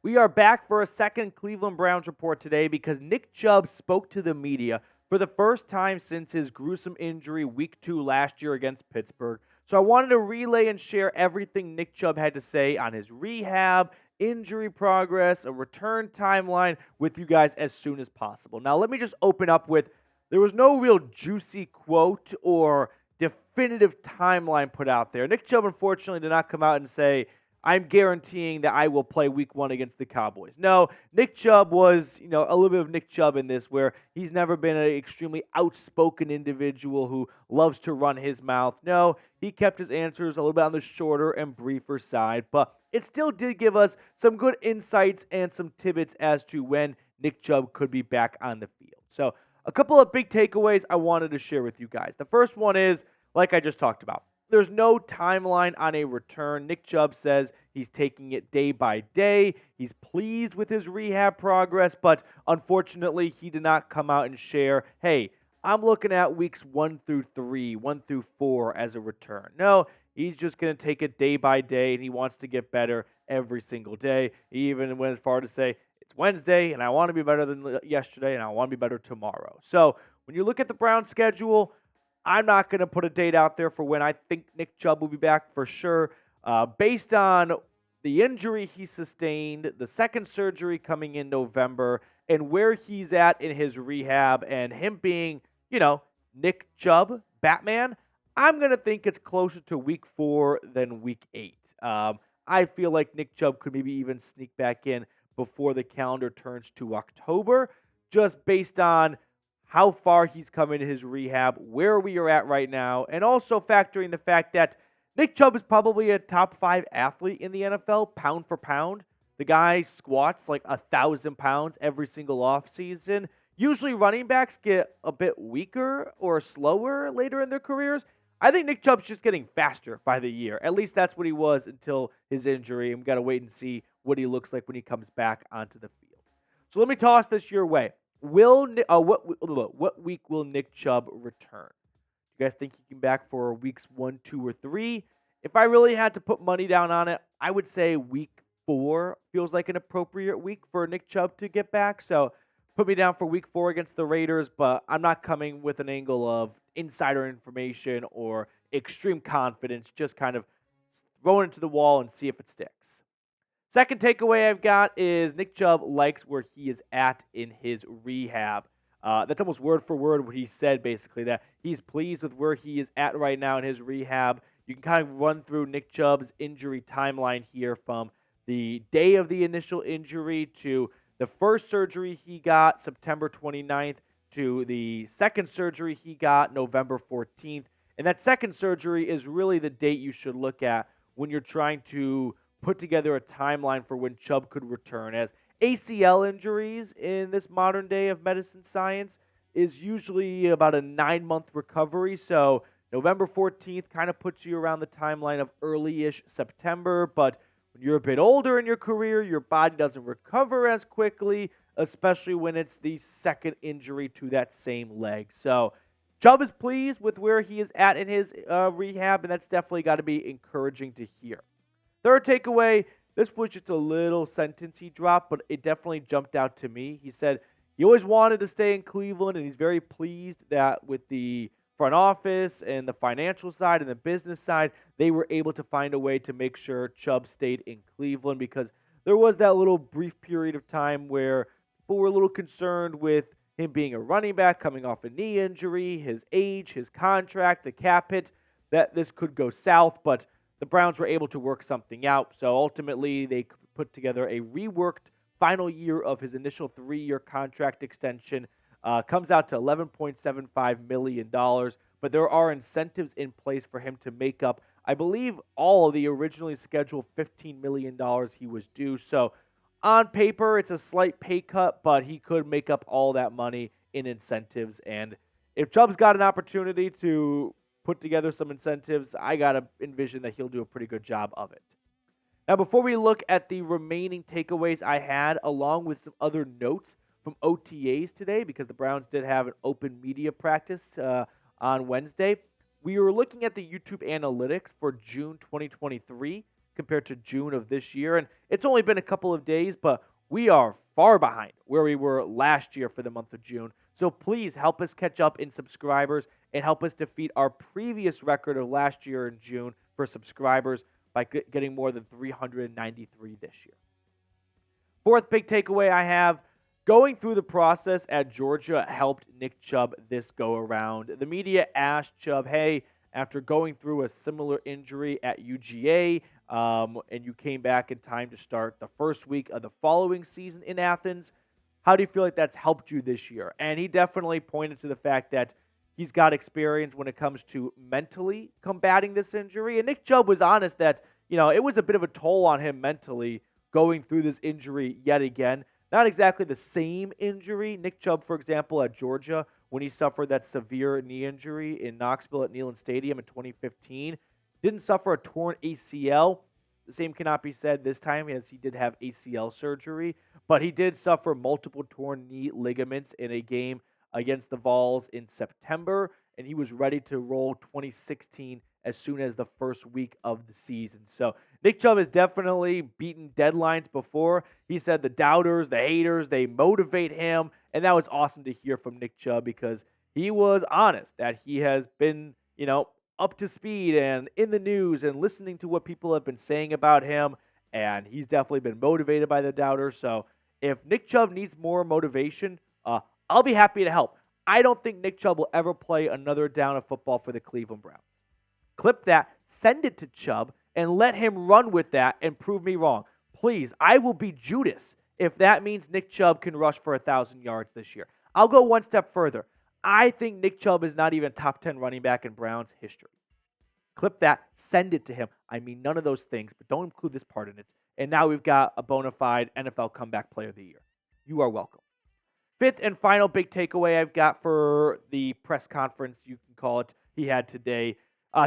We are back for a second Cleveland Browns report today because Nick Chubb spoke to the media for the first time since his gruesome injury week 2 last year against Pittsburgh. So I wanted to relay and share everything Nick Chubb had to say on his rehab, injury progress, a return timeline with you guys as soon as possible. Now, let me just open up with there was no real juicy quote or definitive timeline put out there. Nick Chubb, unfortunately, did not come out and say, I'm guaranteeing that I will play week 1 against the Cowboys. No, Nick Chubb was, a little bit of Nick Chubb in this, where he's never been an extremely outspoken individual who loves to run his mouth. No, he kept his answers a little bit on the shorter and briefer side, but it still did give us some good insights and some tidbits as to when Nick Chubb could be back on the field. So, a couple of big takeaways I wanted to share with you guys. The first one is, like I just talked about, there's no timeline on a return. Nick Chubb says he's taking it day by day. He's pleased with his rehab progress, but unfortunately, he did not come out and share, hey, I'm looking at weeks 1 through 3, 1 through 4 as a return. No, he's just going to take it day by day, and he wants to get better every single day. He even went as far to say, it's Wednesday, and I want to be better than yesterday, and I want to be better tomorrow. So when you look at the Browns' schedule, I'm not going to put a date out there for when I think Nick Chubb will be back for sure. Based on the injury he sustained, the second surgery coming in November, and where he's at in his rehab, and him being, Nick Chubb, Batman, I'm going to think it's closer to week 4 than week 8. I feel like Nick Chubb could maybe even sneak back in before the calendar turns to October, just based on how far he's come into his rehab, where we are at right now, and also factoring the fact that Nick Chubb is probably a top 5 athlete in the NFL, pound for pound. The guy squats like 1,000 pounds every single offseason. Usually running backs get a bit weaker or slower later in their careers. I think Nick Chubb's just getting faster by the year. At least that's what he was until his injury, and we've got to wait and see what he looks like when he comes back onto the field. So let me toss this your way. What week will Nick Chubb return? You guys think he can back for weeks 1, 2, or 3? If I really had to put money down on it, I would say week 4 feels like an appropriate week for Nick Chubb to get back. So put me down for week 4 against the Raiders, but I'm not coming with an angle of insider information or extreme confidence, just kind of throw it into the wall and see if it sticks. Second takeaway I've got is Nick Chubb likes where he is at in his rehab. That's almost word for word what he said, basically, that he's pleased with where he is at right now in his rehab. You can kind of run through Nick Chubb's injury timeline here from the day of the initial injury to the first surgery he got, September 29th, to the second surgery he got, November 14th. And that second surgery is really the date you should look at when you're trying to put together a timeline for when Chubb could return, as ACL injuries in this modern day of medicine science is usually about a 9-month recovery. So November 14th kind of puts you around the timeline of early-ish September, but when you're a bit older in your career, your body doesn't recover as quickly, especially when it's the second injury to that same leg. So Chubb is pleased with where he is at in his rehab, and that's definitely got to be encouraging to hear. Third takeaway, this was just a little sentence he dropped, but it definitely jumped out to me. He said he always wanted to stay in Cleveland, and he's very pleased that with the front office and the financial side and the business side, they were able to find a way to make sure Chubb stayed in Cleveland, because there was that little brief period of time where people were a little concerned with him being a running back, coming off a knee injury, his age, his contract, the cap hit, that this could go south, but the Browns were able to work something out. So ultimately, they put together a reworked final year of his initial 3-year contract extension. Comes out to $11.75 million. But there are incentives in place for him to make up, I believe, all of the originally scheduled $15 million he was due. So on paper, it's a slight pay cut, but he could make up all that money in incentives. And if Chubb's got an opportunity to put together some incentives, I got to envision that he'll do a pretty good job of it. Now, before we look at the remaining takeaways I had, along with some other notes from OTAs today, because the Browns did have an open media practice on Wednesday, we were looking at the YouTube analytics for June 2023. compared to June of this year. And it's only been a couple of days, but we are far behind where we were last year for the month of June. So please help us catch up in subscribers and help us defeat our previous record of last year in June for subscribers by getting more than 393 this year. Fourth big takeaway I have, going through the process at Georgia helped Nick Chubb this go around. The media asked Chubb, hey, after going through a similar injury at UGA, and you came back in time to start the first week of the following season in Athens, how do you feel like that's helped you this year? And he definitely pointed to the fact that he's got experience when it comes to mentally combating this injury. And Nick Chubb was honest that, it was a bit of a toll on him mentally going through this injury yet again. Not exactly the same injury. Nick Chubb, for example, at Georgia, when he suffered that severe knee injury in Knoxville at Neyland Stadium in 2015, didn't suffer a torn ACL. The same cannot be said this time, as he did have ACL surgery, but he did suffer multiple torn knee ligaments in a game against the Vols in September, and he was ready to roll 2016 as soon as the first week of the season. So Nick Chubb has definitely beaten deadlines before. He said the doubters, the haters, they motivate him, and that was awesome to hear from Nick Chubb because he was honest that he has been, up to speed and in the news and listening to what people have been saying about him, and he's definitely been motivated by the doubters. So if Nick Chubb needs more motivation, I'll be happy to help. I don't think Nick Chubb will ever play another down of football for the Cleveland Browns. Clip that, send it to Chubb, and let him run with that and prove me wrong. Please, I will be Judas if that means Nick Chubb can rush for 1,000 yards this year. I'll go one step further. I think Nick Chubb is not even a top 10 running back in Browns history. Clip that, send it to him. I mean, none of those things, but don't include this part in it. And now we've got a bona fide NFL comeback player of the year. You are welcome. Fifth and final big takeaway I've got for the press conference, you can call it, he had today.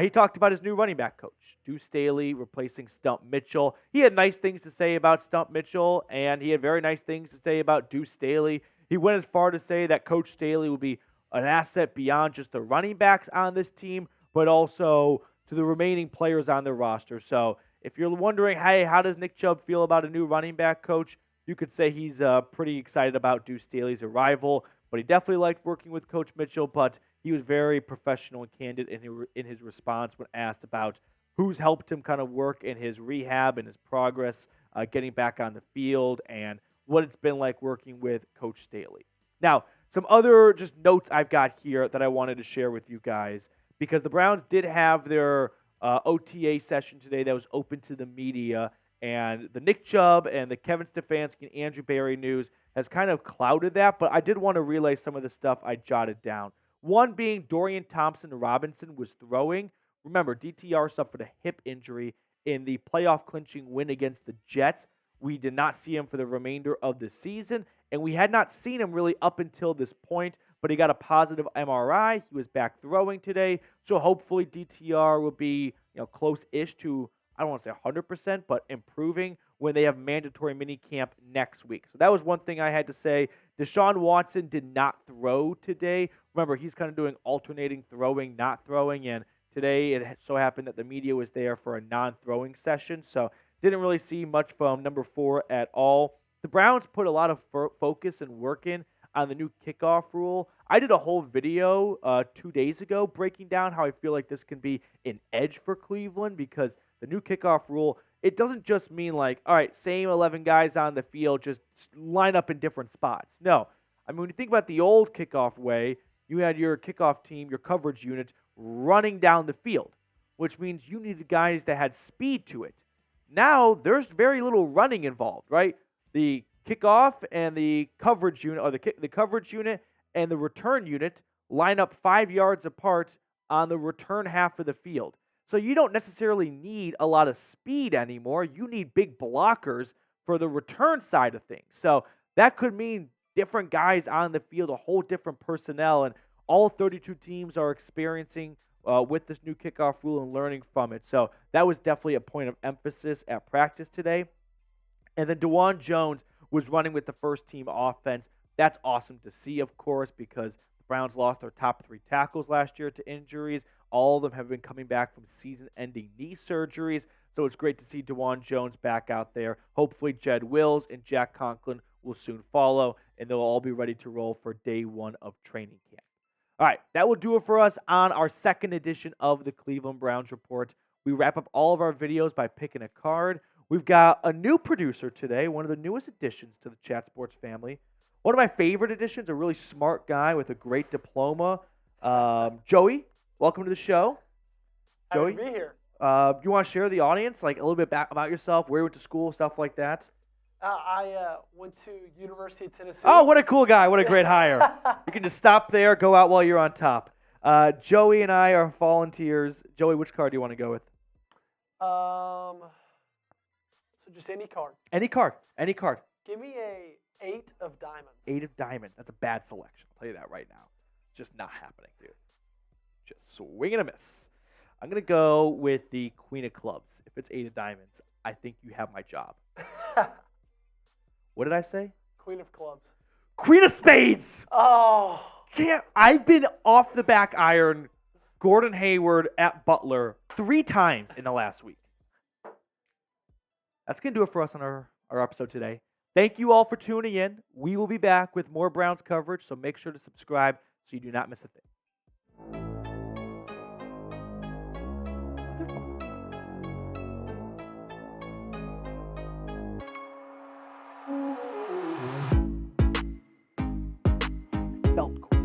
He talked about his new running back coach, Duce Staley, replacing Stump Mitchell. He had nice things to say about Stump Mitchell, and he had very nice things to say about Duce Staley. He went as far to say that Coach Staley will be an asset beyond just the running backs on this team, but also to the remaining players on the roster. So if you're wondering, hey, how does Nick Chubb feel about a new running back coach? You could say he's pretty excited about Duce Staley's arrival, but he definitely liked working with Coach Mitchell, but he was very professional and candid in his response when asked about who's helped him kind of work in his rehab and his progress getting back on the field and what it's been like working with Coach Staley. Now, some other just notes I've got here that I wanted to share with you guys, because the Browns did have their OTA session today that was open to the media, and the Nick Chubb and the Kevin Stefanski and Andrew Berry news has kind of clouded that, but I did want to relay some of the stuff I jotted down. One being Dorian Thompson-Robinson was throwing. Remember, DTR suffered a hip injury in the playoff clinching win against the Jets. We did not see him for the remainder of the season, and we had not seen him really up until this point, but he got a positive MRI. He was back throwing today, so hopefully DTR will be close-ish to, I don't want to say 100%, but improving when they have mandatory minicamp next week. So that was one thing I had to say. Deshaun Watson did not throw today. Remember, he's kind of doing alternating throwing, not throwing, and today it so happened that the media was there for a non-throwing session, so didn't really see much from number 4 at all. The Browns put a lot of focus and work in on the new kickoff rule. I did a whole video 2 days ago breaking down how I feel like this can be an edge for Cleveland, because the new kickoff rule, it doesn't just mean like, all right, same 11 guys on the field, just line up in different spots. No. I mean, when you think about the old kickoff way, you had your kickoff team, your coverage unit, running down the field, which means you needed guys that had speed to it. Now, there's very little running involved, right? The kickoff and the coverage unit, or the coverage unit and the return unit line up 5 yards apart on the return half of the field. So you don't necessarily need a lot of speed anymore. You need big blockers for the return side of things. So that could mean different guys on the field, a whole different personnel, and all 32 teams are experiencing with this new kickoff rule and learning from it. So that was definitely a point of emphasis at practice today. And then DeJuan Jones was running with the first team offense. That's awesome to see, of course, because the Browns lost their top 3 tackles last year to injuries. All of them have been coming back from season-ending knee surgeries. So it's great to see DeJuan Jones back out there. Hopefully Jed Wills and Jack Conklin will soon follow, and they'll all be ready to roll for day 1 of training camp. All right, that will do it for us on our second edition of the Cleveland Browns Report. We wrap up all of our videos by picking a card. We've got a new producer today, one of the newest additions to the Chat Sports family. One of my favorite additions, a really smart guy with a great diploma. Joey, welcome to the show. Joey, happy to be here. You want to share with the audience like a little bit about yourself, where you went to school, stuff like that? I went to University of Tennessee. Oh, what a cool guy. What a great hire. You can just stop there, go out while you're on top. Joey and I are volunteers. Joey, which card do you want to go with? So just any card. Any card. Any card. Give me a 8 of diamonds. 8 of diamonds. That's a bad selection. I'll tell you that right now. Just not happening, dude. Just swing and a miss. I'm going to go with the Queen of Clubs. If it's 8 of diamonds, I think you have my job. What did I say? Queen of Clubs. Queen of Spades! Oh. I've been off the back iron Gordon Hayward at Butler 3 times in the last week. That's going to do it for us on our episode today. Thank you all for tuning in. We will be back with more Browns coverage, so make sure to subscribe so you do not miss a thing. Felt cool.